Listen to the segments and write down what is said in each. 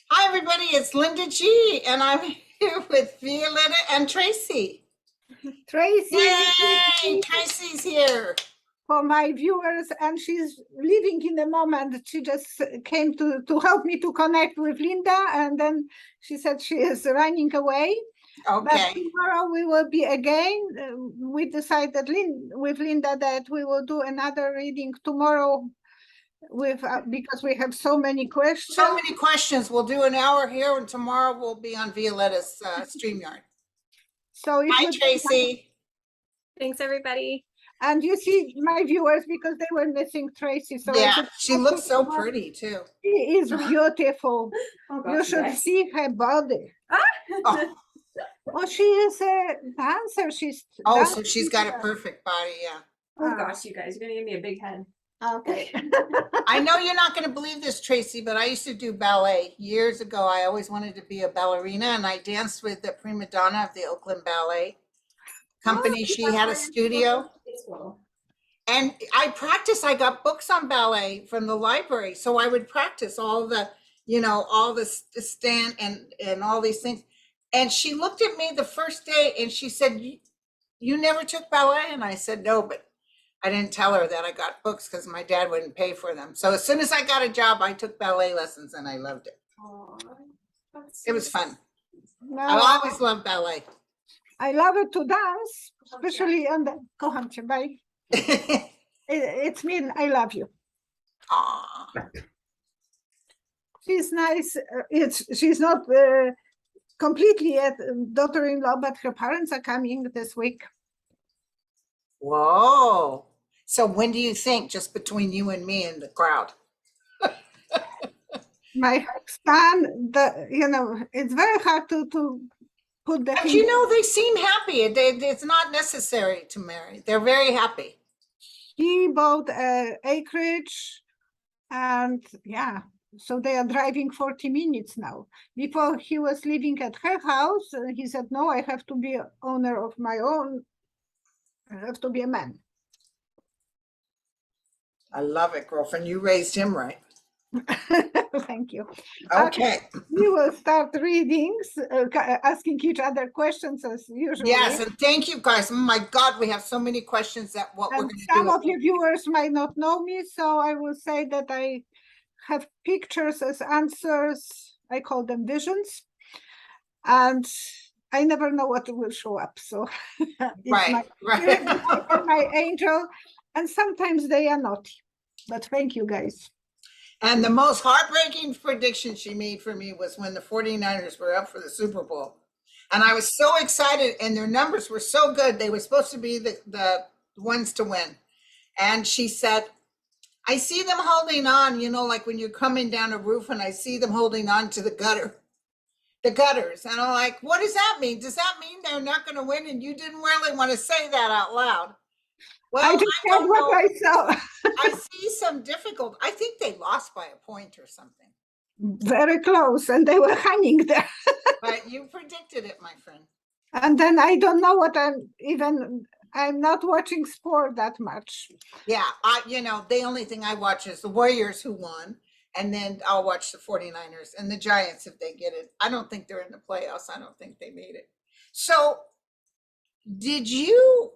Hi, everybody. It's Linda G, and I'm here with Violetta and Tracy. Tracy, Yay! Tracy's here. for my viewers, and she's leaving in a moment. She just came to help me to connect with Linda, and then she said she is running away. But Okay. tomorrow we will be again. We decided with Linda that we will do another reading tomorrow with because we have so many questions. So many questions. We'll do an hour here, and tomorrow we'll be on Violetta's StreamYard. So if Hi, Tracy. Thanks, everybody. And you see my viewers, because they were missing Tracy. So Yeah, she looks so pretty too. She is beautiful. Oh, You should see her body. Oh, Oh, she is a dancer. She's so she's got a perfect body. Yeah. Oh gosh, you guys, you're gonna give me a big head. Okay. I know you're not going to believe this, Tracy, but I used to do ballet years ago. I always wanted to be a ballerina, and I danced with the prima donna of the Oakland Ballet Company. She had a studio, and I practiced. I got books on ballet from the library, so I would practice all the, all the stand and all these things. And she looked at me the first day, and she said, "You never took ballet?" And I said, "No, but." I didn't tell her that I got books because my dad wouldn't pay for them. So as soon as I got a job, I took ballet lessons and I loved it. It was fun. I always loved ballet. I love it to dance, especially on the kocham cię, bye. It's mean I love you. Aww. She's nice. She's not completely yet daughter-in-law, but her parents are coming this week. Whoa. So when do you think, just between you and me and the crowd? My son, it's very hard to put the. But they seem happy. It's not necessary to marry. They're very happy. He bought an acreage, and yeah, so they are driving 40 minutes now. Before he was living at her house, he said, "No, I have to be owner of my own. I have to be a man." I love it, girlfriend. You raised him right. Thank you. Okay. We will start readings, asking each other questions as usual. Yes, and thank you guys. Oh my God, we have so many questions that we're going to do. Some of your viewers might not know me, so I will say that I have pictures as answers. I call them visions. And I never know what will show up. So right. my angel, and sometimes they are naughty. But thank you guys. And the most heartbreaking prediction she made for me was when the 49ers were up for the Super Bowl. And I was so excited, and their numbers were so good. They were supposed to be the ones to win. And she said, "I see them holding on, like when you're coming down a roof and I see them holding on to the gutters." And I'm like, "What does that mean? Does that mean they're not going to win?" And you didn't really want to say that out loud. Well, I just said what I saw. I see some difficult. I think they lost by a point or something. Very close, and they were hanging there. But you predicted it, my friend. And then I don't know what I'm not watching sport that much. Yeah, the only thing I watch is the Warriors who won, and then I'll watch the 49ers and the Giants if they get it. I don't think they're in the playoffs. I don't think they made it. So did you,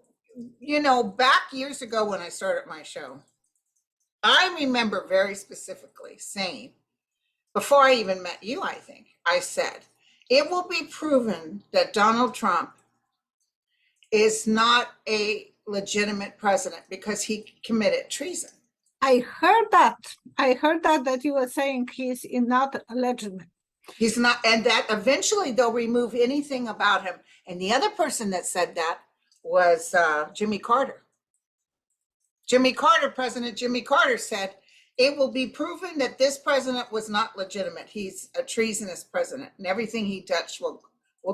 back years ago when I started my show, I remember very specifically saying, before I even met you, I think, I said, it will be proven that Donald Trump is not a legitimate president because he committed treason. I heard that you were saying he's not legitimate. He's not, and that eventually they'll remove anything about him. And the other person that said that was Jimmy Carter. President Jimmy Carter said, it will be proven that this president was not legitimate. He's a treasonous president, and everything he touched will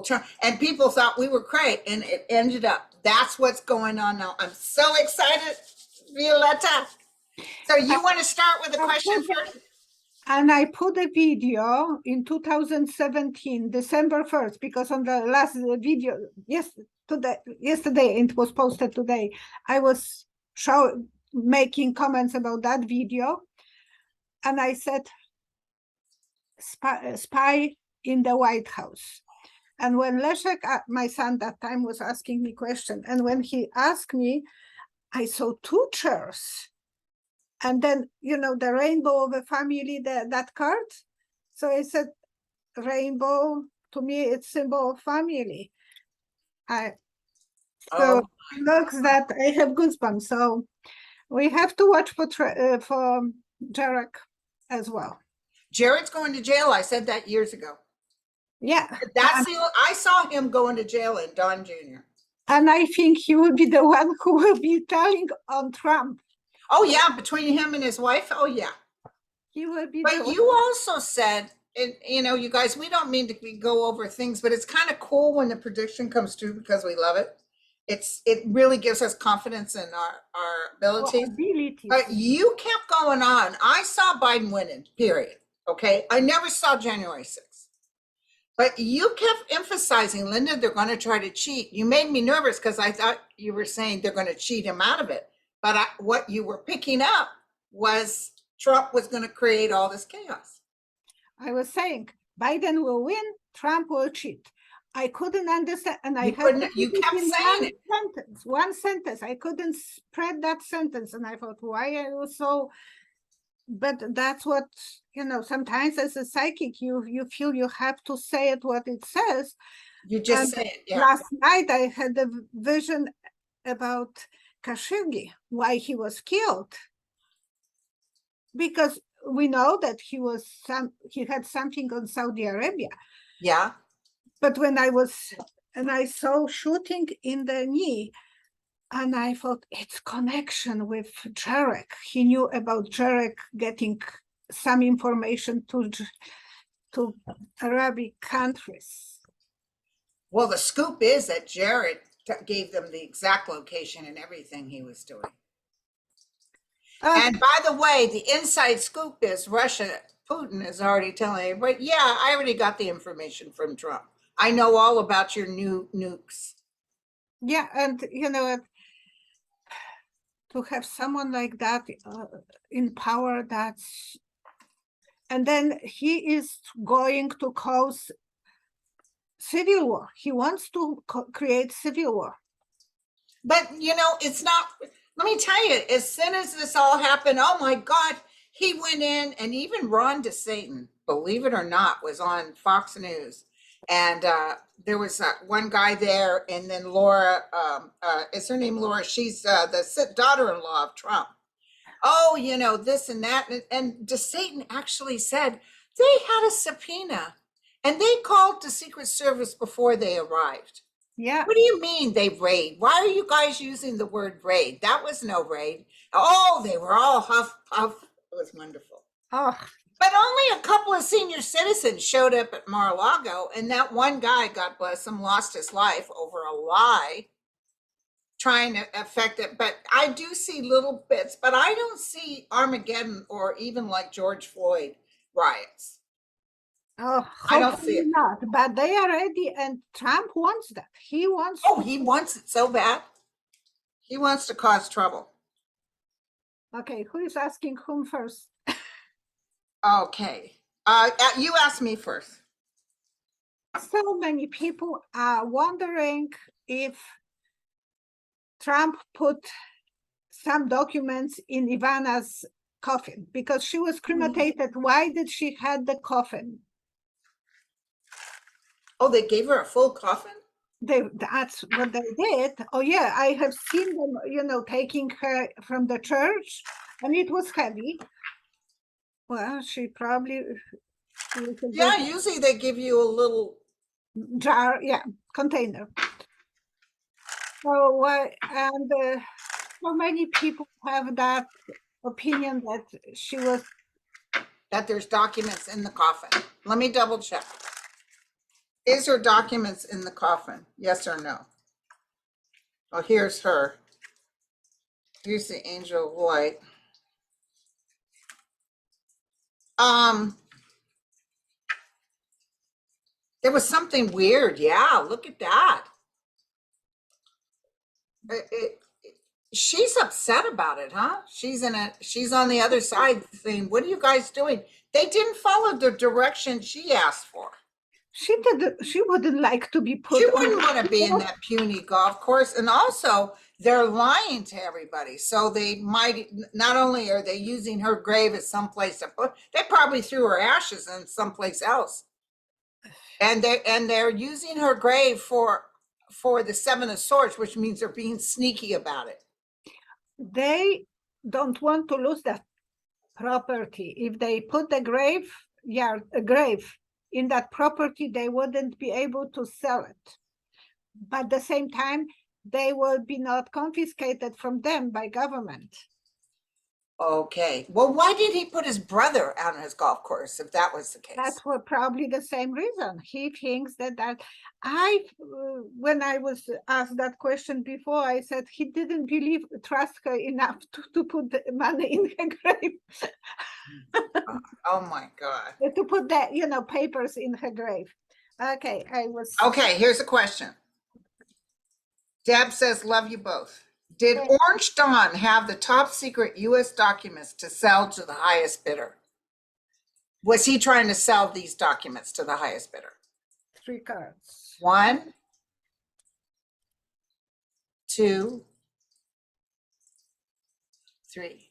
turn. And people thought we were great, and it ended up. That's what's going on now. I'm so excited, Violetta. So you want to start with a question first? And I put a video in 2017, December 1st, because on the last video, yesterday, it was posted today, I was making comments about that video. And I said, spy in the White House. And when Leszek, my son that time, was asking me question, and when he asked me, I saw two chairs. And then, the rainbow of a family, that card. So I said, rainbow, to me, it's symbol of family. So it looks that I have goosebumps. So we have to watch for Jarek as well. Jared's going to jail. I said that years ago. Yeah. I saw him going to jail in Don Jr. And I think he will be the one who will be telling on Trump. Oh yeah, between him and his wife. Oh yeah. He will be. But you also said, you guys, we don't mean to go over things, but it's kind of cool when the prediction comes true because we love it. It really gives us confidence in our abilities. But you kept going on. I saw Biden winning, period. Okay. I never saw January 6th. But you kept emphasizing, Linda, they're going to try to cheat. You made me nervous because I thought you were saying they're going to cheat him out of it. But what you were picking up was Trump was going to create all this chaos. I was saying Biden will win, Trump will cheat. I couldn't understand, and you kept saying it. One sentence. I couldn't spread that sentence, and I thought, why are you so? But that's what, sometimes as a psychic, you feel you have to say it what it says. You just say it. Yeah. Last night I had a vision about Khashoggi, why he was killed. Because we know that he had something on Saudi Arabia. Yeah. But when I saw shooting in the knee, and I thought it's connection with Jarek. He knew about Jarek getting some information to Arabic countries. Well, the scoop is that Jared gave them the exact location and everything he was doing. And by the way, the inside scoop is Putin is already telling everybody, yeah, I already got the information from Trump. I know all about your new nukes. Yeah, and to have someone like that in power, and then he is going to cause civil war. He wants to create civil war. But, it's not, let me tell you, as soon as this all happened, oh my God, he went in, and even Ron DeSatan, believe it or not, was on Fox News. And there was one guy there, and then Laura, is her name Laura? She's the daughter-in-law of Trump. Oh, this and that. And DeSatan actually said they had a subpoena, and they called the Secret Service before they arrived. Yeah. What do you mean they raid? Why are you guys using the word raid? That was no raid. Oh, they were all huff puff. It was wonderful. Oh. But only a couple of senior citizens showed up at Mar-a-Lago, and that one guy, God bless him, lost his life over a lie trying to affect it. But I do see little bits, but I don't see Armageddon or even like George Floyd riots. Oh, I don't see it. Not, but they are ready, and Trump wants that. He wants. Oh, he wants it so bad. He wants to cause trouble. Okay, who is asking whom first? Okay. You ask me first. So many people are wondering if Trump put some documents in Ivana's coffin because she was cremated. Why did she have the coffin? Oh, they gave her a full coffin? That's what they did. Oh yeah, I have seen them, taking her from the church, and it was heavy. Well, she probably. Yeah, usually they give you a little jar, container. So, and so many people have that opinion that she was. That there's documents in the coffin. Let me double check. Is there documents in the coffin? Yes or no? Oh, here's her. Here's the angel of light. There was something weird. Yeah, look at that. She's upset about it, huh? She's on the other side saying, what are you guys doing? They didn't follow the direction she asked for. She wouldn't like to be put She on. wouldn't want to be in that puny golf course. And also, they're lying to everybody. So they might, not only are they using her grave as someplace to put, they probably threw her ashes in someplace else. And they're using her grave for the Seven of Swords, which means they're being sneaky about it. They don't want to lose that property. If they put a grave in that property, they wouldn't be able to sell it. But at the same time, they will be not confiscated from them by government. Okay. Well, why did he put his brother on his golf course if that was the case? That was probably the same reason. He thinks that when I was asked that question before, I said he didn't trust her enough to put the money in her grave. Oh my God. To put the, papers in her grave. Okay, Okay, here's a question. Deb says, love you both. Did Okay. Orange Dawn have the top secret US documents to sell to the highest bidder? Was he trying to sell these documents to the highest bidder? 3 cards. 1, 2, 3.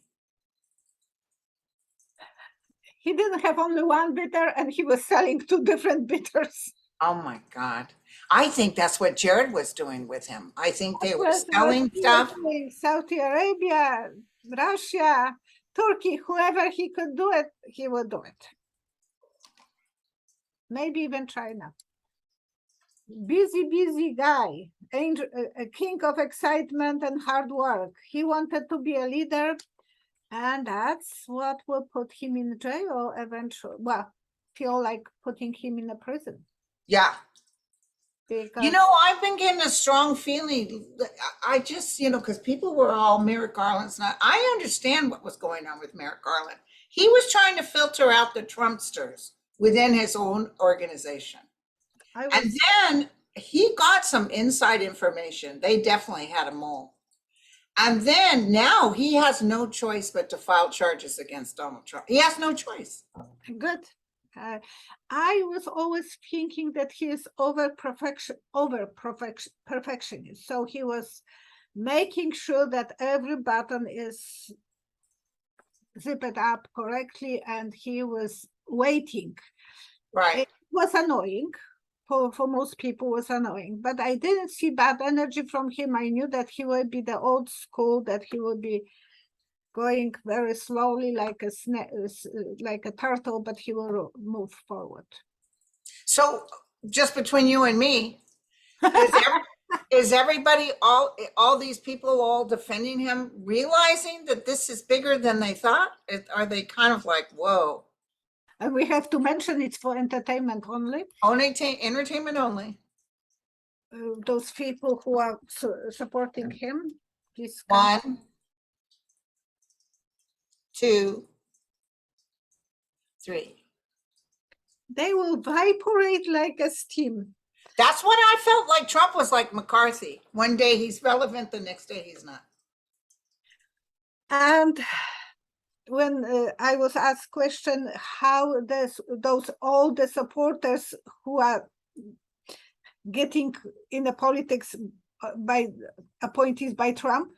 He didn't have only one bidder and he was selling 2 different bidders. Oh my God. I think that's what Jared was doing with him. I think they were That's what selling he was stuff. doing. Saudi Arabia, Russia, Turkey, whoever he could do it, he would do it. Maybe even China. Busy guy, a king of excitement and hard work. He wanted to be a leader, and that's what will put him in jail eventually. Well, feel like putting him in a prison. Yeah. Because I've been getting a strong feeling. I just, because people were all Merrick Garland's not. I understand what was going on with Merrick Garland. He was trying to filter out the Trumpsters within his own organization. And then he got some inside information. They definitely had a mole. And then now he has no choice but to file charges against Donald Trump. He has no choice. good. I was always thinking that he is perfectionist. So he was making sure that every button is zipped up correctly, and he was waiting. Right. It was annoying. For most people was annoying, but I didn't see bad energy from him. I knew that he would be the old school, that he would be going very slowly like a turtle, but he will move forward. So just between you and me, is everybody, all these people all defending him, realizing that this is bigger than they thought? Are they kind of like, whoa? And we have to mention it's for entertainment only. Entertainment only. Those people who are supporting him. 1, 2, 3. They will evaporate like a steam. That's what I felt like. Trump was like McCarthy. One day he's relevant, the next day he's not. And when I was asked question how all the supporters who are getting in the politics by appointees by Trump,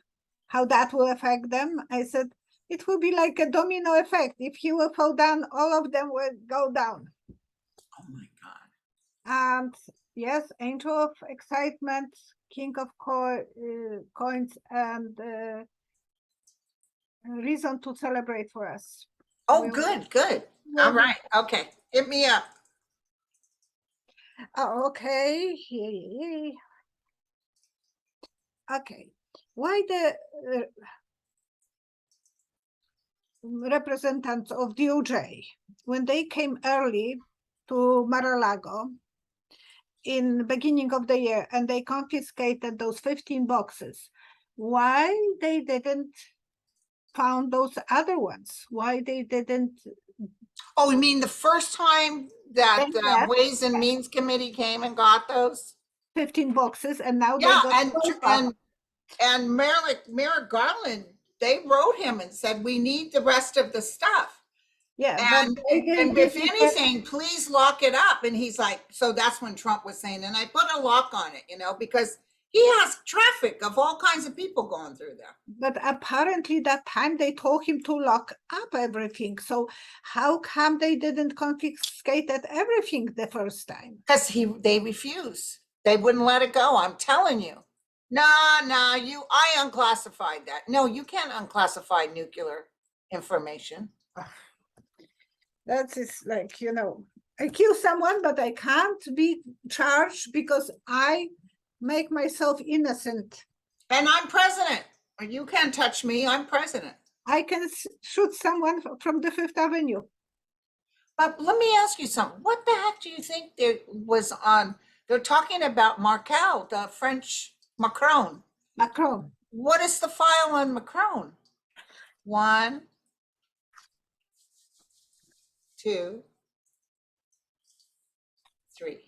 how that will affect them, I said it will be like a domino effect. If he will fall down, all of them will go down. Oh my God. And yes, angel of excitement, king of coins, and reason to celebrate for us. Oh, good. All right. Okay. Hit me up. Oh, okay. Okay. Why the representatives of DOJ, when they came early to Mar-a-Lago in the beginning of the year and they confiscated those 15 boxes, why they didn't found those other ones? Why they didn't? Oh, you mean the first time that the Ways and Means Committee came and got those? 15 boxes, and now Yeah, they got And Merrick Garland, they wrote him and said, we need the rest of the stuff. Yeah, And, but they didn't and if give me anything, please lock it up. And he's like, so that's when Trump was saying, and I put a lock on it, because he has traffic of all kinds of people going through there. But apparently that time they told him to lock up everything. So how come they didn't confiscate everything the first time? Because they refuse. They wouldn't let it go. I'm telling you. No, I unclassified that. No, you can't unclassify nuclear information. That is like, I kill someone, but I can't be charged because I make myself innocent. And I'm president. You can't touch me. I'm president. I can shoot someone from the Fifth Avenue. But let me ask you something. What the heck do you think there was on? They're talking about Markel, the French Macron. Macron. What is the file on Macron? 1, 2, 3.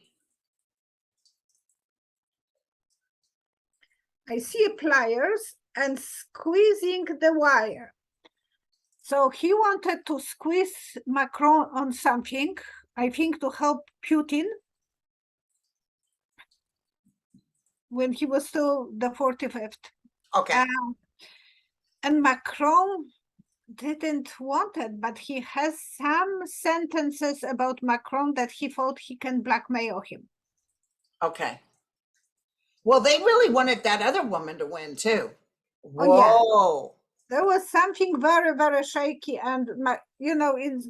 I see pliers and squeezing the wire. So he wanted to squeeze Macron on something, I think to help Putin when he was still the 45th. Okay. And Macron didn't want it, but he has some sentences about Macron that he thought he can blackmail him. Okay. Well, they really wanted that other woman to win too. Whoa. Oh, yeah. There was something very, very shaky, and it's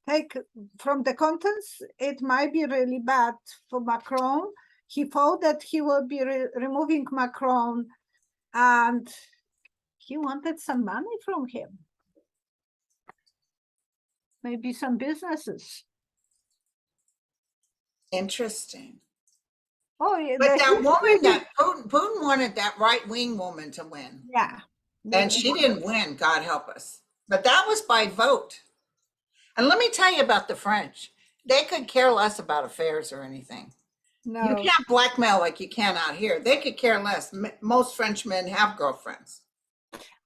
take from the contents, it might be really bad for Macron. He thought that he would be removing Macron, and he wanted some money from him. Maybe some businesses. Interesting. Oh, yeah. But that woman, that Putin wanted that right-wing woman to win. Yeah. And she didn't win, God help us. But that was by vote. And let me tell you about the French. They could care less about affairs or anything. No. You can't blackmail like you can out here. They could care less. Most Frenchmen have girlfriends.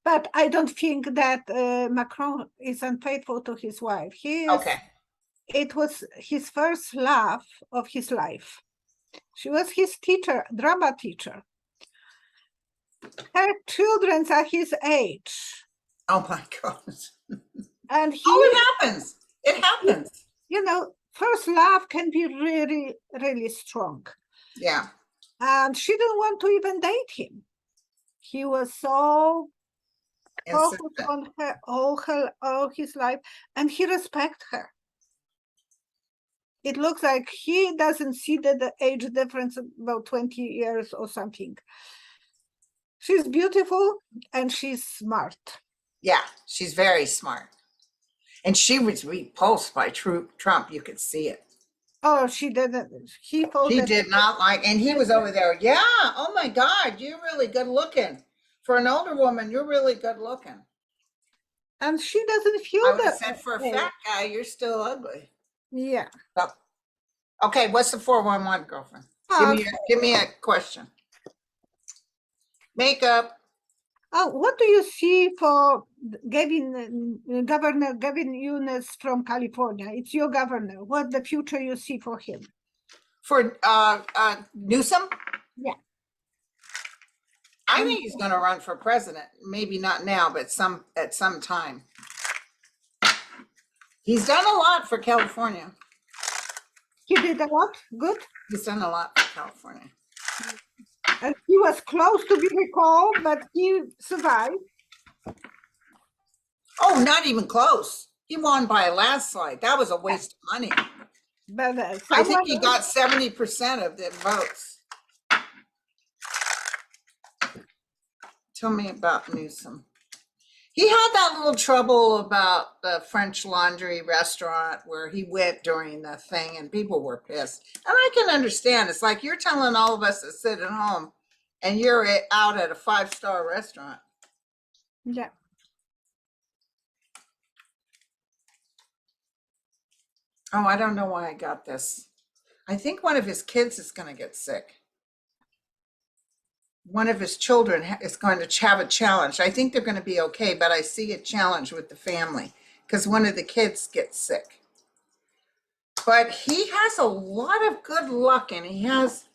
But I don't think that Macron is unfaithful to his wife. It was his first love of his life. She was his teacher, drama teacher. Her children are his age. Oh my God. And it happens. It happens. First love can be really, really strong. Yeah. And she didn't want to even date him. He was so focused on her all his life, and he respects her. It looks like he doesn't see the age difference, about 20 years or something. She's beautiful and she's smart. Yeah, she's very smart. And she was repulsed by Trump. You could see it. Oh, she didn't. He did not like, and he was over there. Yeah. Oh my God, you're really good looking. For an older woman, you're really good looking. And she doesn't feel that. I would have said for a fat guy, you're still ugly. Yeah. So, okay, what's the 411, girlfriend? Give me a question. Makeup. Oh, what do you see for Governor Gavin Newsom from California? It's your governor. What the future you see for him? For Newsom? Yeah. I think he's going to run for president. Maybe not now, but at some time. He's done a lot for California. He did a lot? Good? He's done a lot for California. And he was close to be recalled, but he survived. Oh, not even close. He won by a landslide. That was a waste of money. But I think he got 70% of the votes. Tell me about Newsom. He had that little trouble about the French Laundry restaurant where he went during the thing and people were pissed. And I can understand. It's like you're telling all of us to sit at home and you're out at a 5-star restaurant. Yeah. Oh, I don't know why I got this. I think one of his kids is going to get sick. one of his children is going to have a challenge. I think they're going to be okay, but I see a challenge with the family because one of the kids gets sick. But he has a lot of good luck, and he has,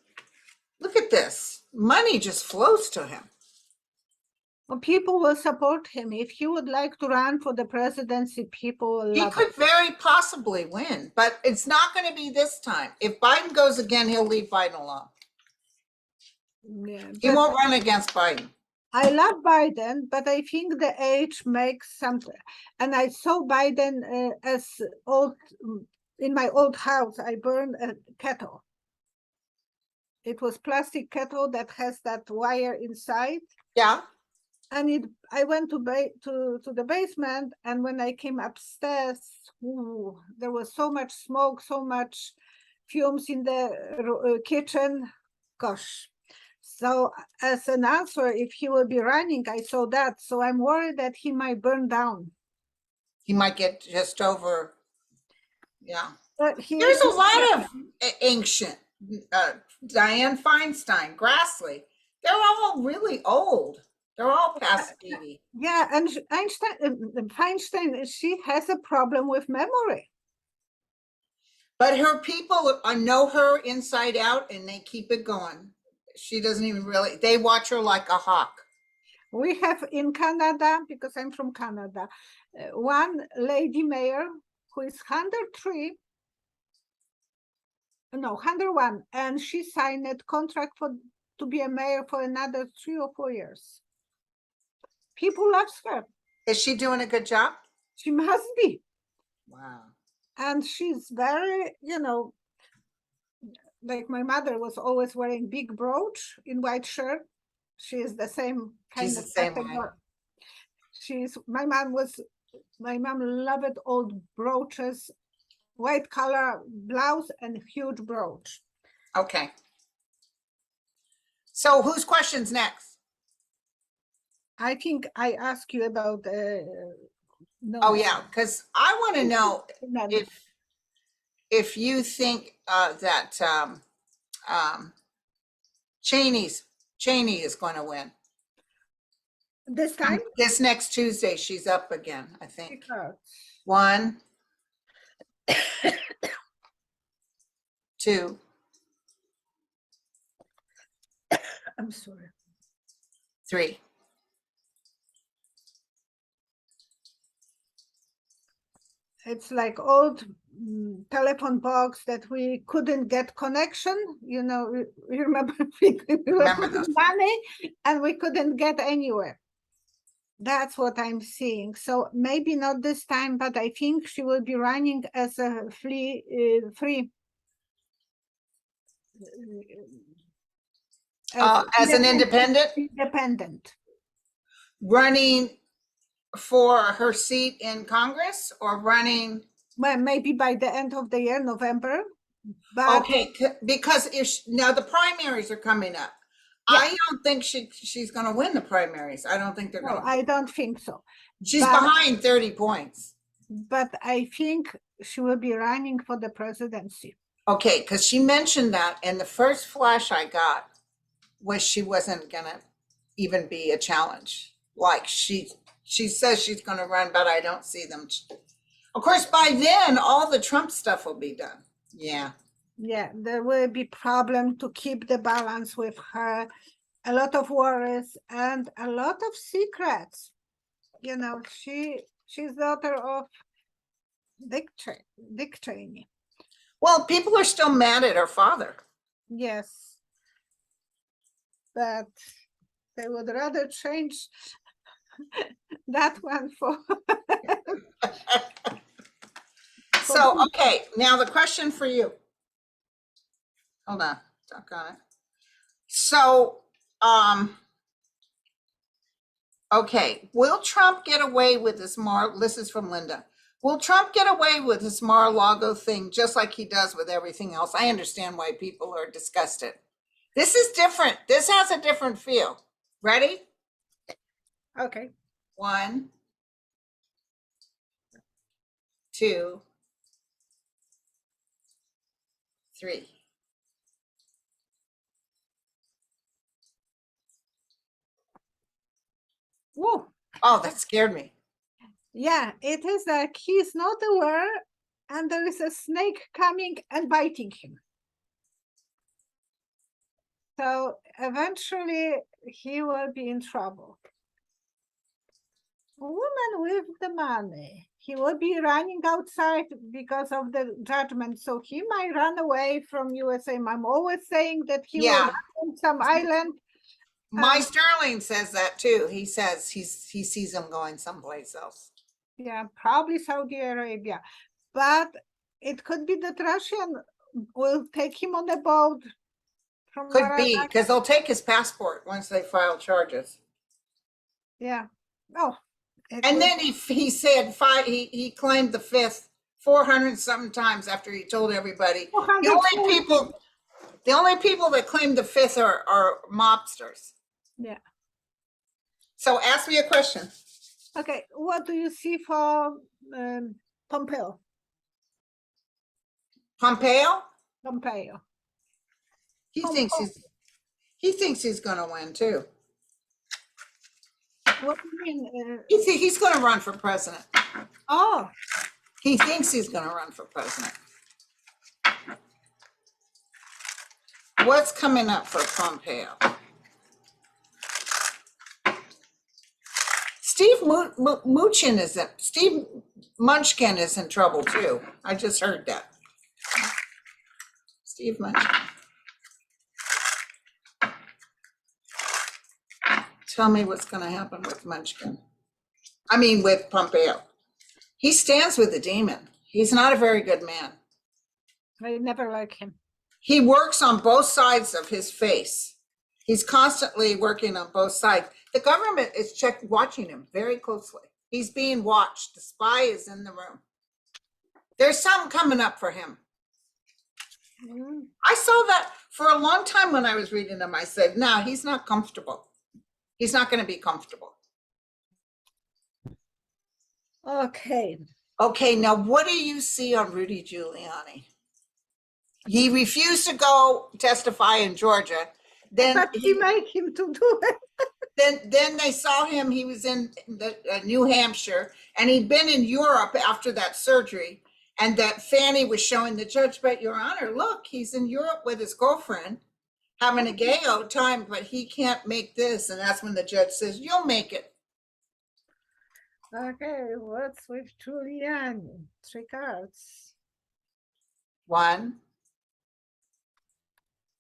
look at this, money just flows to him. Well, people will support him. If he would like to run for the presidency, people will He love could it. very possibly win, but it's not going to be this time. If Biden goes again, he'll leave Biden alone. Yeah, He but won't run against Biden. I love Biden, but I think the age makes something. And I saw Biden as old, in my old house, I burned a kettle. It was plastic kettle that has that wire inside. Yeah. And I went to the basement, and when I came upstairs, ooh, there was so much smoke, so much fumes in the kitchen. Gosh. So as an answer, if he will be running, I saw that. So I'm worried that he might burn down. He might get just over. Yeah. But There's a lot of ancient, Dianne Feinstein, Grassley. They're all really old. They're all past 80. Yeah, and Feinstein, she has a problem with memory. But her people know her inside out, and they keep it going. She doesn't even really, they watch her like a hawk. We have in Canada, because I'm from Canada, one lady mayor who is 103, no, 101, and she signed a contract to be a mayor for another 3 or 4 years. People love her. Is she doing a good job? She must be. Wow. And she's very, like my mother was always wearing big brooch in white shirt. She is the same kind She's of the same way. category. My mom loved old brooches, white color blouse and huge brooch. Okay. So whose question's next? I think I asked you about no, Oh yeah, because I want to know no, if you think that Cheney is going to win. this time This next Tuesday, she's up again, I think. because 1, 2, I'm sorry. 3. It's like old telephone box that we couldn't get connection. You remember we were Remember putting those. money and we couldn't get anywhere. That's what I'm seeing. So maybe not this time, but I think she will be running as a free. As an independent, Independent. running for her seat in Congress or running? Well, maybe by the end of the year, November. But Okay, because now the primaries are coming up. Yeah. I don't think she's going to win the primaries. I don't think they're no, going to. I don't think so. She's but- behind 30 points. But I think she will be running for the presidency. Okay, because she mentioned that, and the first flash I got was she wasn't going to even be a challenge. Like she says she's going to run, but I don't see them. Of course, by then, all the Trump stuff will be done. Yeah. Yeah, there will be problem to keep the balance with her, a lot of worries and a lot of secrets. She's daughter of Dick Cheney. Well, people are still mad at her father. Yes. But they would rather change that one for So, okay, now the question for you. Hold on, talk on it. So, okay, will Trump get away with this this is from Linda. Will Trump get away with this Mar-a-Lago thing just like he does with everything else? I understand why people are disgusted. This is different. This has a different feel. Ready? Okay. 1, 2, 3. Whoa. Oh, that scared me. Yeah, it is like he's not aware and there is a snake coming and biting him. So eventually he will be in trouble. Woman with the money. He will be running outside because of the judgment. So he might run away from USA. I'm always saying that he will Yeah. run on some island. My Sterling says that too. He says he sees him going someplace else. Yeah, probably Saudi Arabia. But it could be that Russian will take him on a boat from Could where be, because they'll take his passport once they file charges. Yeah. Oh. And then he said he claimed the fifth 400 something times after he told everybody. The only people that claim the fifth are mobsters. Yeah. So ask me a question. Okay, what do you see for Pompeo? Pompeo? Pompeo. He Pompeo. thinks he's going to win too. What do you mean? He's going to run for president. Oh, He thinks he's going to run for president. What's coming up for Pompeo? Steve Munchkin is in trouble too. I just heard that. Steve Munchkin. Tell me what's going to happen with Munchkin. I mean, with Pompeo. He stands with the demon. He's not a very good man. I never like him. He works on both sides of his face. He's constantly working on both sides. The government is watching him very closely. He's being watched. The spy is in the room. There's something coming up for him. I saw that for a long time when I was reading him. I said, no, he's not comfortable. He's not going to be comfortable. Okay. Okay, now what do you see on Rudy Giuliani? He refused to go testify in Georgia. Then But he made him to do it. Then they saw him. He was in New Hampshire, and he'd been in Europe after that surgery. And that Fanny was showing the judge, but Your Honor, look, he's in Europe with his girlfriend, having a gay old time, but he can't make this. And that's when the judge says, you'll make it. Okay, what's with Giuliani? 3 cards. 1,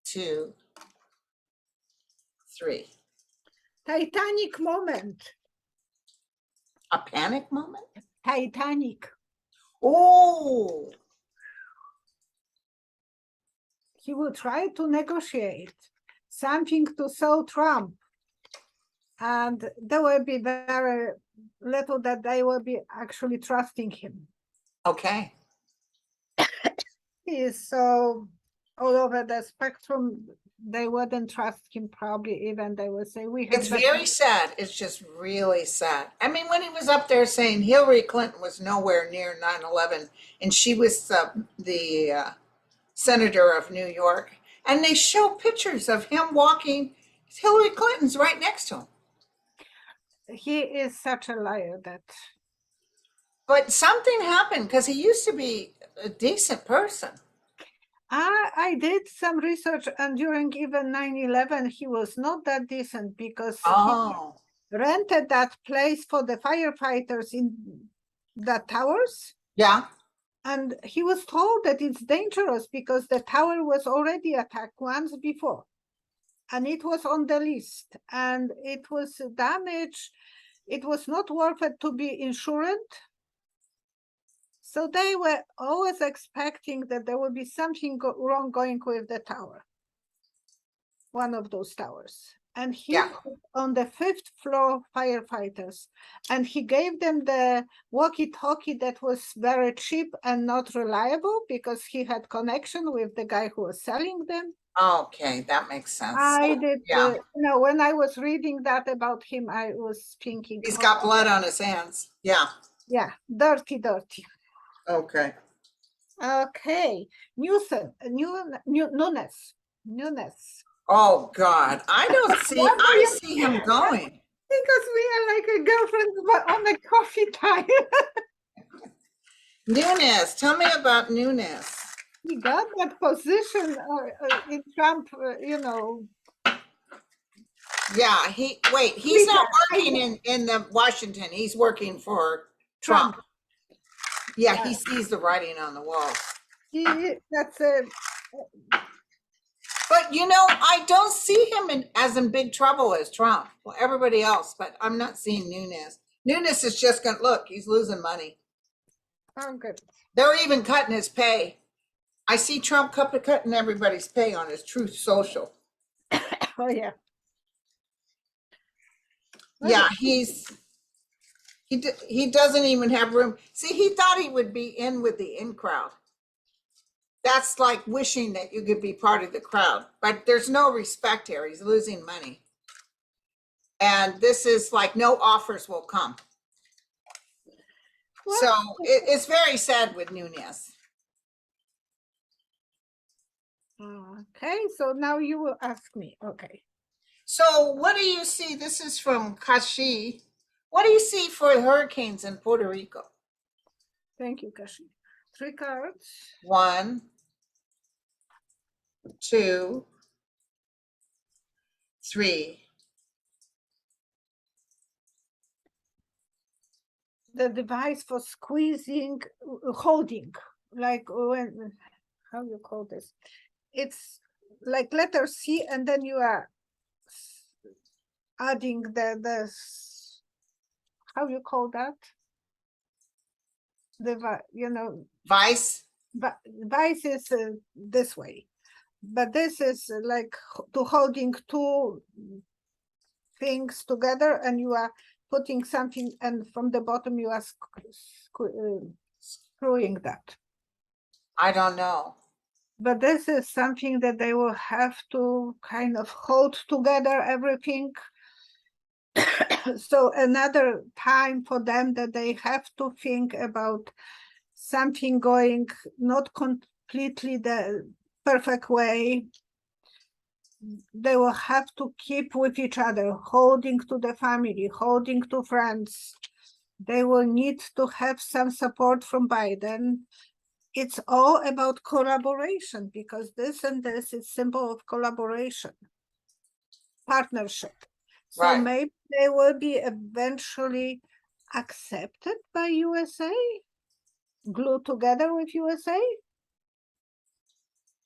2, 3. Titanic moment. A panic moment? Titanic. Oh, He will try to negotiate something to sell Trump. And there will be very little that they will be actually trusting him. okay. He is so all over the spectrum, they wouldn't trust him probably even. They will say, we have... It's very sad. It's just really sad. I mean, when he was up there saying Hillary Clinton was nowhere near 9/11, and she was the senator of New York, and they show pictures of him walking, Hillary Clinton's right next to him. He is such a liar that... But something happened because he used to be a decent person. I did some research, and during even 9/11, he was not that decent because Oh, he rented that place for the firefighters in the towers. yeah. And he was told that it's dangerous because the tower was already attacked once before. And it was on the list, and it was damaged. It was not worth it to be insured. So they were always expecting that there would be something wrong going with the tower, one of those towers. And he put on the 5th floor firefighters, and he gave them the walkie-talkie that was very cheap and not reliable because he had connection with the guy who was selling them. Okay, that makes sense. I did, Yeah. when I was reading that about him, I was thinking, He's got blood on his hands. Yeah. yeah, dirty, dirty. Okay. Okay, Nunes. Oh God, I don't see. I see him going. Because we are like a girlfriend but on a coffee time. Nunes, tell me about Nunes. He got that position in Trump, Yeah, he's Twitter, not I working know. in the Washington. He's working for Trump. Yeah, he sees the writing on the wall. That's a But I don't see him as in big trouble as Trump. Well, everybody else, but I'm not seeing Nunes. Nunes is just gonna look, he's losing money. oh good. They're even cutting his pay. I see Trump cutting everybody's pay on his Truth Social. Oh yeah. Yeah, he doesn't even have room. See, he thought he would be in with the in crowd. That's like wishing that you could be part of the crowd, but there's no respect here. He's losing money. And this is like no offers will come. Well, So it's very sad with Nunes. okay, so now you will ask me. Okay. So what do you see? This is from Kashi. What do you see for hurricanes in Puerto Rico? Thank you, Kashi. 3 cards. 1, 2, 3. The device for squeezing, holding, like when, how you call this? It's like letter C, and then you are adding the how you call that? Vice? Vice is this way, but this is like to holding 2 things together, and you are putting something, and from the bottom you are screwing that. I don't know. But this is something that they will have to kind of hold together everything. So another time for them that they have to think about something going not completely the perfect way. They will have to keep with each other, holding to the family, holding to friends. They will need to have some support from Biden. It's all about collaboration, because this and this is symbol of collaboration, partnership. So Right. maybe they will be eventually accepted by USA, glued together with USA.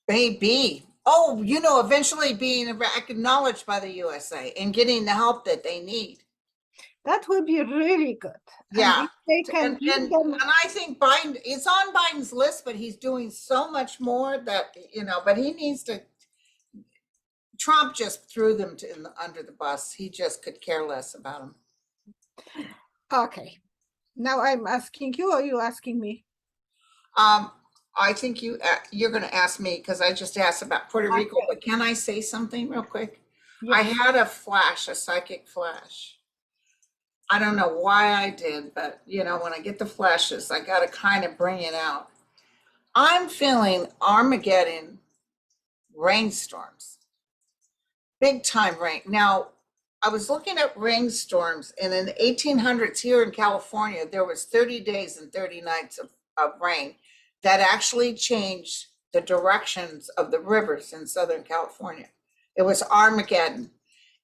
Maybe. Oh, eventually being acknowledged by the USA and getting the help that they need. That would be really good. Yeah. And if they can And, give and, them, and I think Biden, it's on Biden's list, but he's doing so much more that, but he needs to. Trump just threw them under the bus. He just could care less about them. okay. Now I'm asking you, or you asking me? I think you're going to ask me, because I just asked about Puerto Rico, but can I say something real quick? I Yes. had a psychic flash. I don't know why I did, but when I get the flashes, I got to kind of bring it out. I'm feeling Armageddon rainstorms, big time rain. Now, I was looking at rainstorms, and in the 1800s here in California, there was 30 days and 30 nights of rain that actually changed the directions of the rivers in Southern California. It was Armageddon.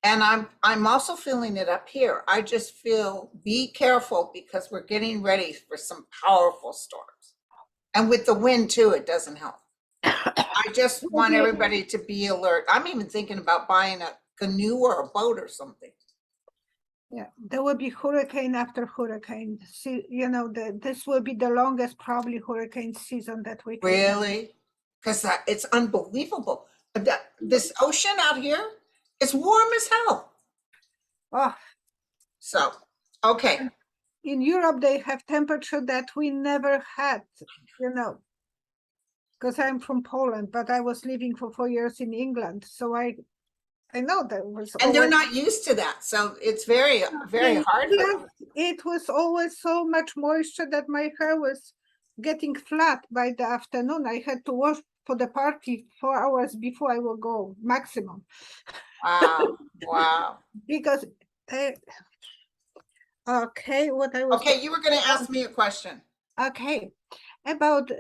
And I'm also feeling it up here. I just feel, be careful, because we're getting ready for some powerful storms. And with the wind too, it doesn't help. I just want everybody to be alert. I'm even thinking about buying a canoe or a boat or something. Yeah, there will be hurricane after hurricane. See, this will be the longest probably hurricane season that we can. Really? Because it's unbelievable. This ocean out here, it's warm as hell. Oh. So, okay. In Europe, they have temperature that we never had, because I'm from Poland, but I was living for 4 years in England. So I know that was. And they're not used to that. So it's very, very hard for them. It was always so much moisture that my hair was getting flat by the afternoon. I had to wash for the party 4 hours before I will go, maximum. Wow. Wow. Because Okay, what I was Okay, you were going to ask me a question. okay about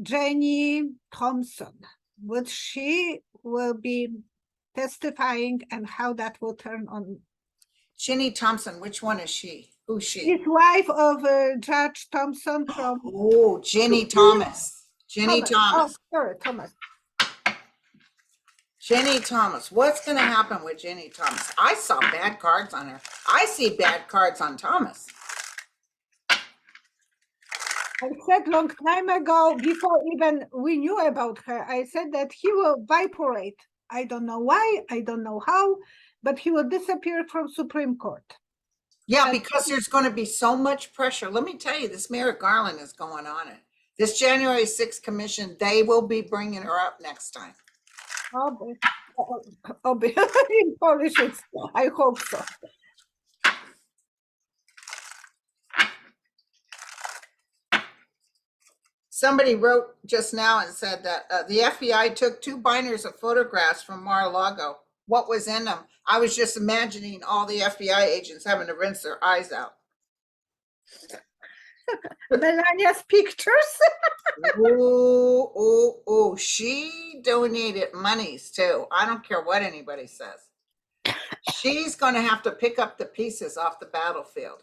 Jenny Thompson. Would she will be testifying and how that will turn on? Ginny Thompson, which one is she? Who's she? His wife of Judge Thompson from Oh, Ginny Thomas. Ginny Oh, Thomas. sorry, Thomas. Ginny Thomas. What's going to happen with Ginny Thomas? I saw bad cards on her. I see bad cards on Thomas. I said long time ago, before even we knew about her, I said that he will vaporate. I don't know why, I don't know how, but he will disappear from Supreme Court. Yeah, And- because there's going to be so much pressure. Let me tell you, this Merrick Garland is going on it. This January 6th commission, they will be bringing her up next time. In Polish, it's, I hope so. Somebody wrote just now and said that the FBI took 2 binders of photographs from Mar-a-Lago. What was in them? I was just imagining all the FBI agents having to rinse their eyes out. Melania's pictures. Ooh, ooh, ooh. She donated monies too. I don't care what anybody says. She's going to have to pick up the pieces off the battlefield.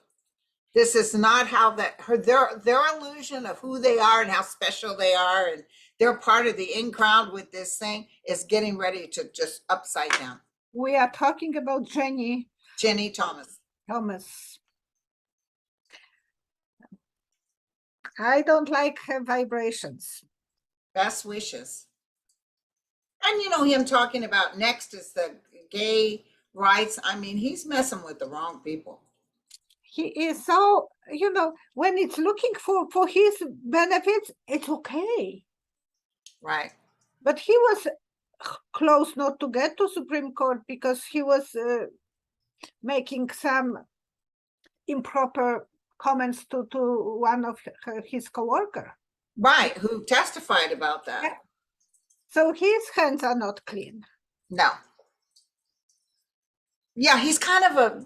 This is not how that their illusion of who they are and how special they are, and they're part of the in crowd with this thing is getting ready to just upside down. We are talking about Jenny Thomas. I don't like her vibrations. Best wishes. And you know him talking about next is the gay rights. I mean, he's messing with the wrong people. He is so, when it's looking for his benefits, it's okay. Right. But he was close not to get to Supreme Court because he was making some improper comments to one of his co-worker. Right, who testified about that. Yeah. So his hands are not clean. No. Yeah, he's kind of a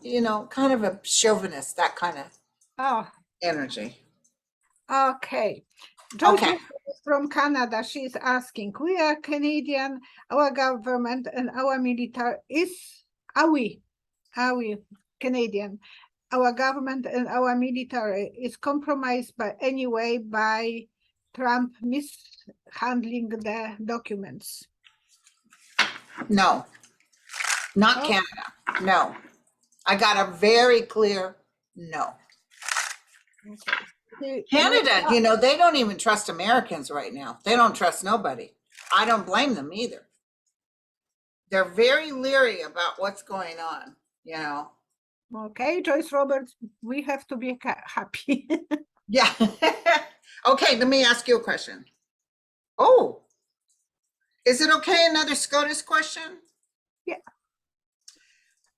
chauvinist, that kind of energy. Okay. Okay. From Canada, she's asking, we are Canadian, our government and our military are we Canadian? Our government and our military is compromised by Trump mishandling the documents. No, not Canada. No, I got a very clear no. Canada, they don't even trust Americans right now. They don't trust nobody. I don't blame them either. They're very leery about what's going on, Okay, Joyce Roberts, we have to be happy. Yeah. Okay, let me ask you a question. Oh, is it okay? Another SCOTUS question? Yeah.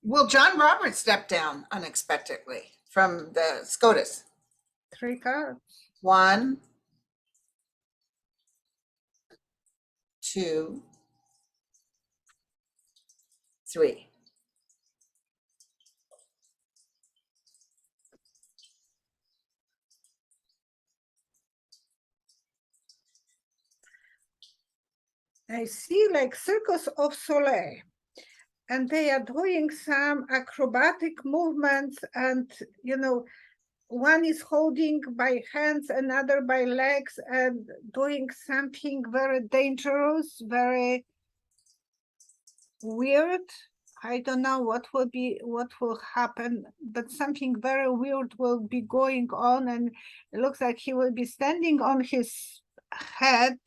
Will John Roberts step down unexpectedly from the SCOTUS? 3 cards. 1, 2, 3. I see like Circus of Soleil, and they are doing some acrobatic movements, and one is holding by hands, another by legs, and doing something very dangerous, very weird. I don't know what will happen, but something very weird will be going on, and it looks like he will be standing on his head,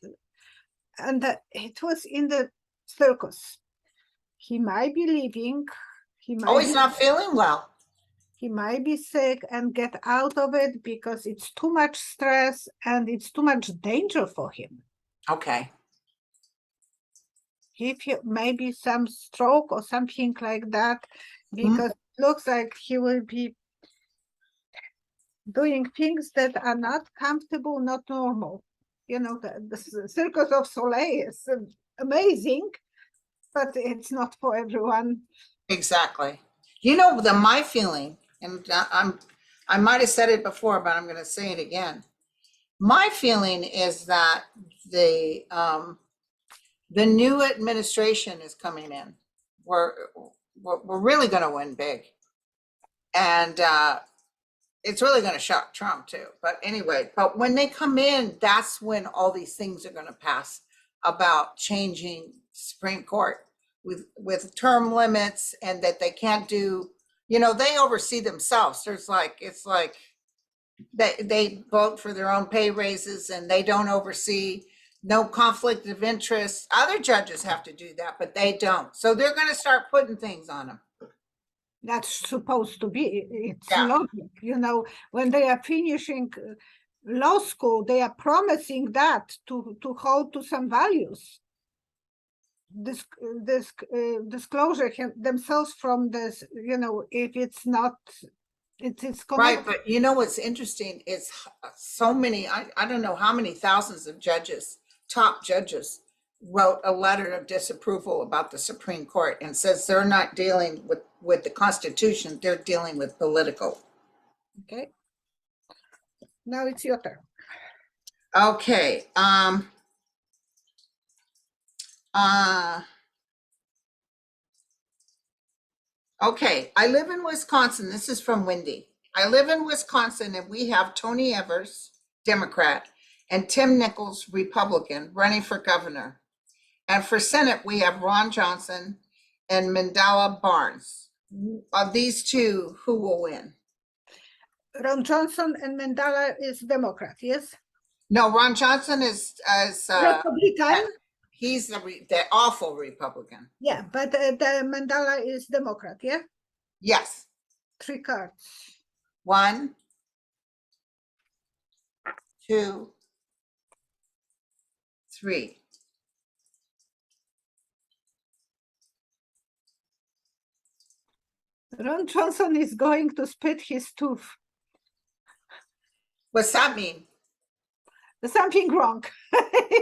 and it was in the circus. He might be leaving. He's not feeling well. He might be sick and get out of it because it's too much stress and it's too much danger for him. Okay. If maybe some stroke or something like that, because it looks like he will be doing things that are not comfortable, not normal. The Circus of Soleil is amazing, but it's not for everyone. Exactly. You know, my feeling, and I might have said it before, but I'm going to say it again. My feeling is that the new administration is coming in. We're really going to win big, and it's really going to shock Trump too. But anyway, but when they come in, that's when all these things are going to pass about changing Supreme Court with term limits, and that they can't do, you know, they oversee themselves. It's like they vote for their own pay raises, and they don't oversee, no conflict of interest. Other judges have to do that, but they don't. So they're going to start putting things on them. That's supposed to be. It's Yeah. logic, you know, when they are finishing law school, they are promising that to hold to some values. This disclosure themselves from this, you know, if it's not, it's Right, connected. but you know what's interesting is so many, I don't know how many thousands of judges, top judges, wrote a letter of disapproval about the Supreme Court and says they're not dealing with the Constitution, they're dealing with political. Okay. Now it's your turn. Okay. Okay, I live in Wisconsin. This is from Wendy. I live in Wisconsin, and we have Tony Evers, Democrat, and Tim Nichols, Republican, running for governor. And for Senate, we have Ron Johnson and Mandela Barnes. Of these two, who will win? Ron Johnson and Mandela is Democrat, yes? No, Ron Johnson is Republican. he's the awful Republican. Yeah, but the Mandela is Democrat, yeah? Yes. 3 cards. 1, 2, 3. Ron Johnson is going to spit his tooth. What's that mean? There's something wrong.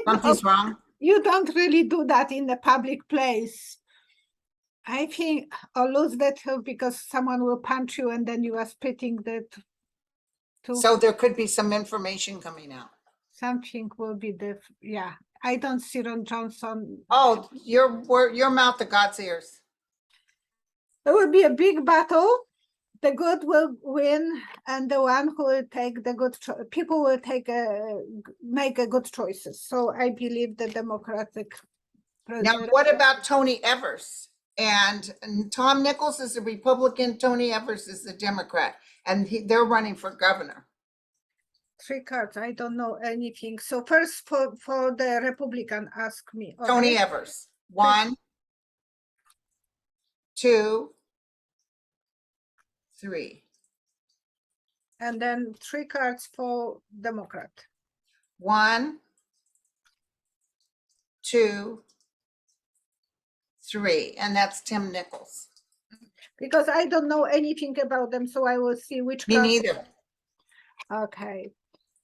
Something's wrong? You don't really do that in a public place. I think, or lose that tooth because someone will punch you and then you are spitting that tooth. So there could be some information coming out. Something will be yeah. I don't see Ron Johnson. Oh, your mouth to God's ears. There will be a big battle. The good will win, and the one who will take the good people will make a good choices. So I believe the Democratic Now, president. what about Tony Evers? And Tom Nichols is a Republican, Tony Evers is a Democrat, and they're running for governor. 3 cards. I don't know anything. So first, for the Republican, ask me. Okay? Tony Evers. 1, 2, 3. And then 3 cards for Democrat. 1, 2, 3, and that's Tim Nichols. Because I don't know anything about them, so I will see which Me cards. neither. Okay.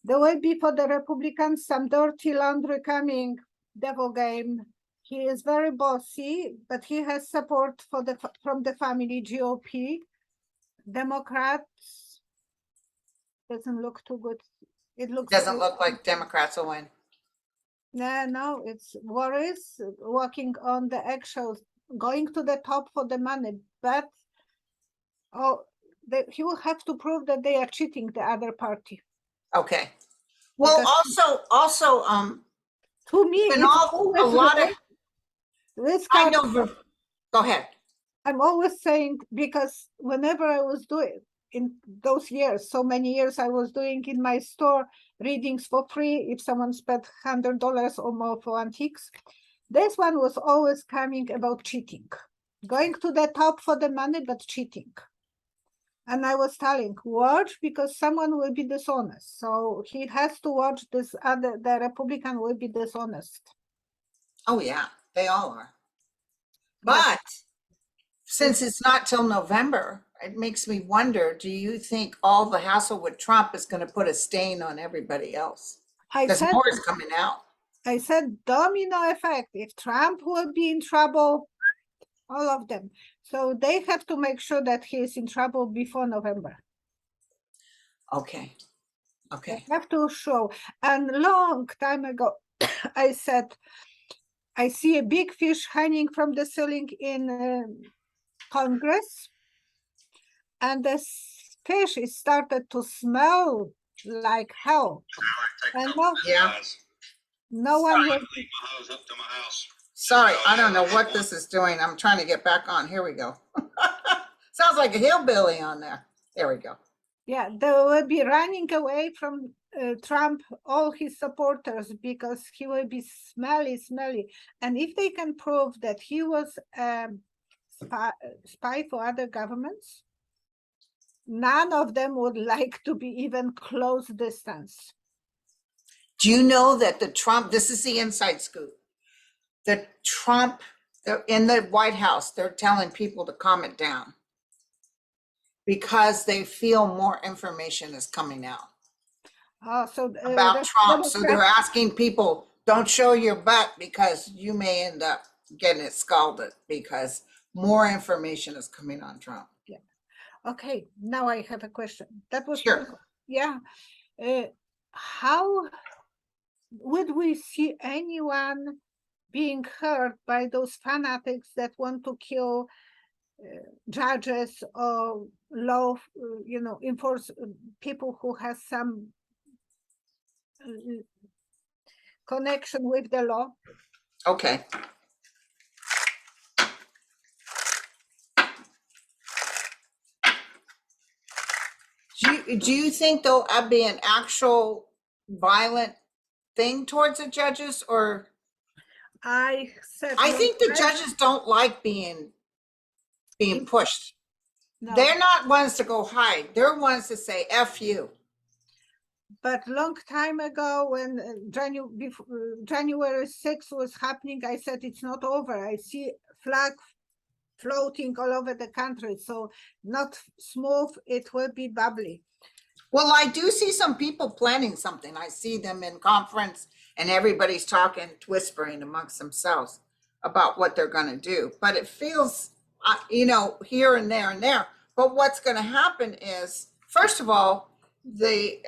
There will be for the Republicans some dirty laundry coming, devil game. He is very bossy, but he has support from the family GOP. Democrats doesn't look too good. It looks Doesn't look like Democrats will win. no, it's worries walking on the eggshells, going to the top for the money, but he will have to prove that they are cheating the other party. Okay. Well, Because also, to me, and it's a always lot of, this I card. know, go ahead. I'm always saying, because whenever I was doing in those years, so many years I was doing in my store readings for free, if someone spent $100 or more for antiques, this one was always coming about cheating, going to the top for the money, but cheating. And I was telling, watch, because someone will be dishonest. So he has to watch this the Republican will be dishonest. Oh yeah, they all are. But since it's not till November, it makes me wonder, do you think all the hassle with Trump is going to put a stain on everybody else? Because more is coming out. I said domino effect. If Trump will be in trouble, all of them. So they have to make sure that he is in trouble before November. Okay. They Okay. have to show. And long time ago, I said, I see a big fish hanging from the ceiling in Congress, and the fish is started to smell like hell. And Yeah. no one was. Sorry, I don't know what this is doing. I'm trying to get back on. Here we go. Sounds like a hillbilly on there. There we go. Yeah, they will be running away from Trump, all his supporters, because he will be smelly. And if they can prove that he was spy for other governments, none of them would like to be even close distance. Do you know that the Trump, this is the inside scoop, the Trump, they're in the White House, they're telling people to calm it down because they feel more information is coming out So about the Trump. So they're Democrats- asking people, don't show your butt because you may end up getting it scalded because more information is coming on Trump. Okay, now I have a question. That was Sure. yeah. How would we see anyone being hurt by those fanatics that want to kill judges or law, enforce people who has some connection with the law? Okay. Do you think there'll be an actual violent thing towards the judges, or I said I long think the time- judges don't like being pushed. No, They're not ones to go hide. They're ones to say F you. but long time ago when January 6th was happening, I said it's not over. I see flag floating all over the country, so not smooth, it will be bubbly. Well, I do see some people planning something. I see them in conference and everybody's talking, whispering amongst themselves about what they're going to do. But it feels, here and there and there. But what's going to happen is, first of all, the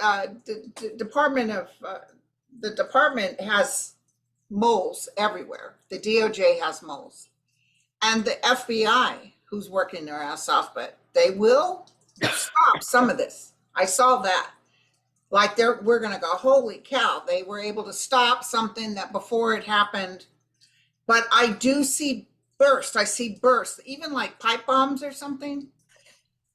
department has moles everywhere. The DOJ has moles, and the FBI, who's working their ass off, but they will stop some of this. I saw that. Like we're going to go, holy cow, they were able to stop something that before it happened. But I do see bursts. I see bursts, even like pipe bombs or something.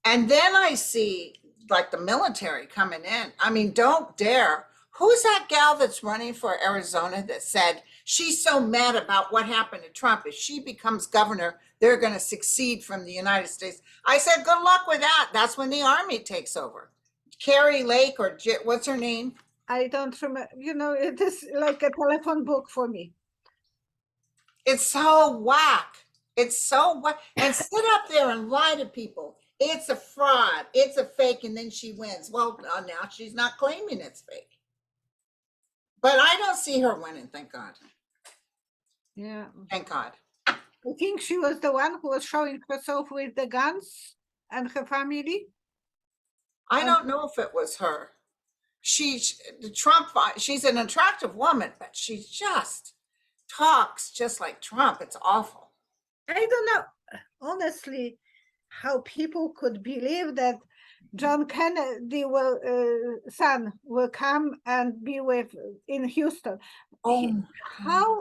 And then I see like the military coming in. I mean, don't dare. Who's that gal that's running for Arizona that said she's so mad about what happened to Trump? If she becomes governor, they're going to succeed from the United States. I said, good luck with that. That's when the army takes over. Carrie Lake or what's her name? I don't remember, it is like a telephone book for me. It's so whack. It's so whack. And sit up there and lie to people. It's a fraud. It's a fake. And then she wins. Well, now she's not claiming it's fake. But I don't see her winning, thank God. Yeah. Thank God. I think she was the one who was showing herself with the guns and her family. I don't know if it was her. She's an attractive woman, but she just talks just like Trump. It's awful. I don't know, honestly, how people could believe that John Kennedy son will come and be in Houston. Oh,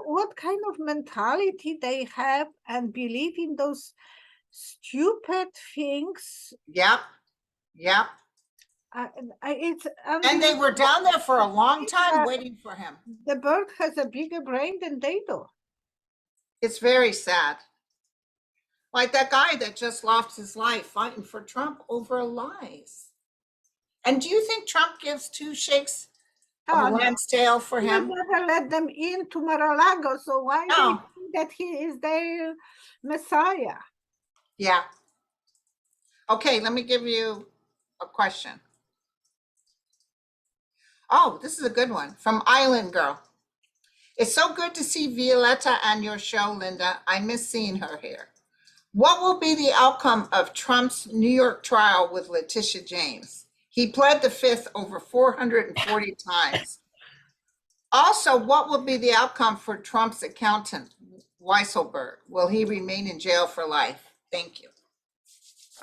What kind of mentality they have and believe in those stupid things? yep. And they were down there for a long time waiting for him. The bird has a bigger brain than they do. It's very sad. Like that guy that just lost his life fighting for Trump over lies. And do you think Trump gives two shakes of a lamb's tail for him? You never let them into Mar-a-Lago, so why they think that he is their messiah? Yeah. Okay, let me give you a question. Oh, this is a good one from Island Girl. It's so good to see Violetta on your show, Linda. I miss seeing her here. What will be the outcome of Trump's New York trial with Letitia James? He pled the fifth over 440 times. Also, what will be the outcome for Trump's accountant, Weisselberg? Will he remain in jail for life? Thank you.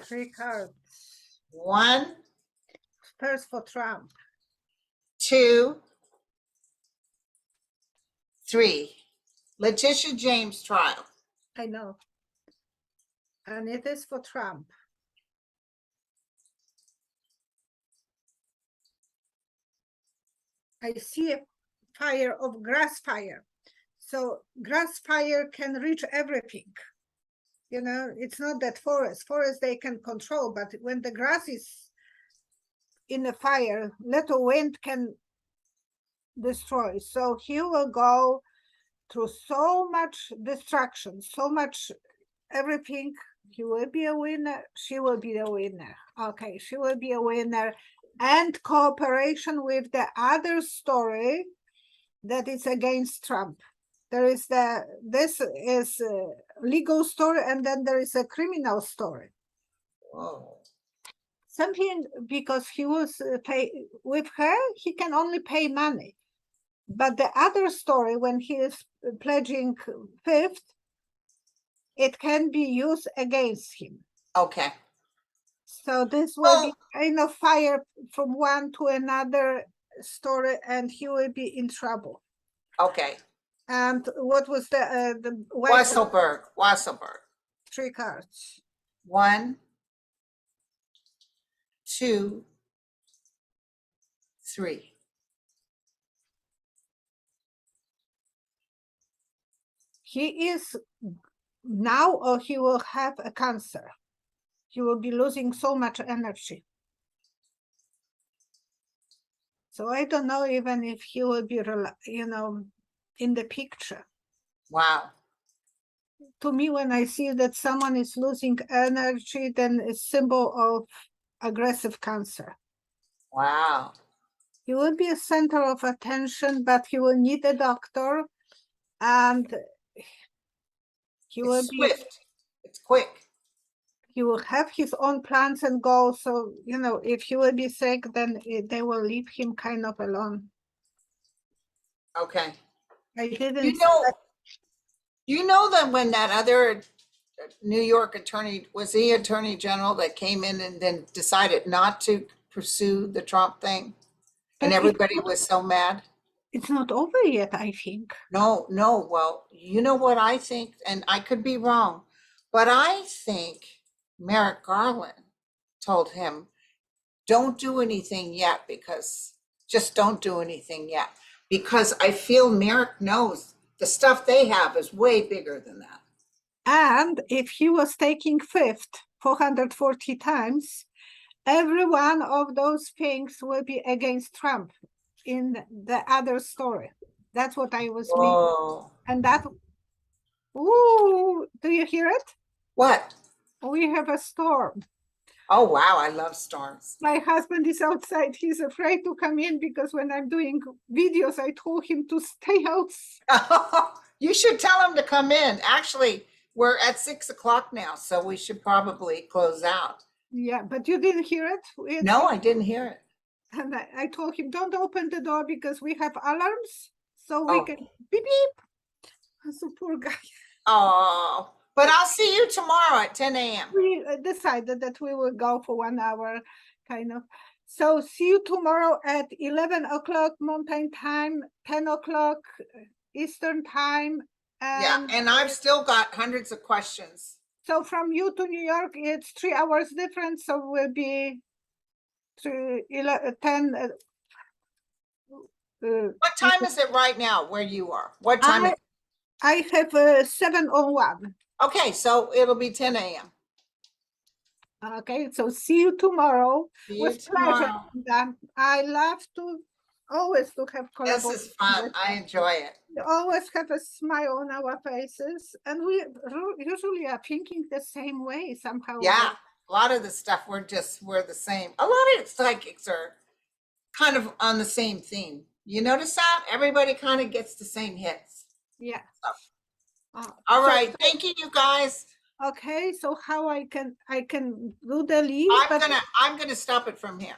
3 cards. 1, First for Trump. 2, 3. Letitia James trial. I know. And it is for Trump. I see a fire of grass fire. So grass fire can reach everything. You know, it's not that forest. Forest they can control, but when the grass is in the fire, little wind can destroy. So he will go through so much destruction, so much everything. He will be a winner. She will be a winner. Okay, she will be a winner. And cooperation with the other story that is against Trump. There is this is a legal story, and then there is a criminal story. Whoa. Something because he was pay with her, he can only pay money. But the other story, when he is pledging fifth, it can be used against him. Okay. So this will be kind of fire from one to another story, and he will be in trouble. Okay. And what was the Weisselberg. 3 cards? 1, 2, 3. He is now, or he will have a cancer. He will be losing so much energy. So I don't know even if he will be, you know, in the picture. Wow. To me, when I see that someone is losing energy, then it's symbol of aggressive cancer. Wow. He will be a center of attention, but he will need a doctor, and he will It's be, swift. It's quick. he will have his own plans and goals. So, you know, if he will be sick, then they will leave him kind of alone. Okay. I didn't. You know that when that other New York attorney, was he attorney general that came in and then decided not to pursue the Trump thing? And everybody was so mad. It's not over yet, I think. No. Well, you know what I think, and I could be wrong, but I think Merrick Garland told him, don't do anything yet, because just don't do anything yet. Because I feel Merrick knows the stuff they have is way bigger than that. And if he was taking fifth 440 times, every one of those things will be against Trump in the other story. That's what I was reading. Whoa. And that, ooh, do you hear it? What? We have a storm. Oh, wow. I love storms. My husband is outside. He's afraid to come in because when I'm doing videos, I told him to stay outside. You should tell him to come in. Actually, we're at 6 o'clock now, so we should probably close out. Yeah, but you didn't hear it? No, I didn't hear it. And I told him, don't open the door because we have alarms. So we Oh. can beep, beep. So poor guy. Oh, but I'll see you tomorrow at 10 a.m. We decided that we will go for 1 hour, kind of. So see you tomorrow at 11 o'clock Mountain Time, 10 o'clock Eastern Time. Yeah, and I've still got hundreds of questions. So from you to New York, it's 3 hours difference. So we'll be 10. What time is it right now where you are? What time? I have 7:01. Okay, so it'll be 10 a.m. Okay, so see you tomorrow. See you With pleasure. tomorrow. I love to always to have This collaboration. is fun. I enjoy it. We always have a smile on our faces, and we usually are thinking the same way somehow. Yeah, a lot of the stuff we're the same. A lot of psychics are kind of on the same theme. You notice that? Everybody kind of gets the same hits. Yeah. All right. Thank you, you guys. Okay, so how I can do the link, but I'm gonna stop it from here.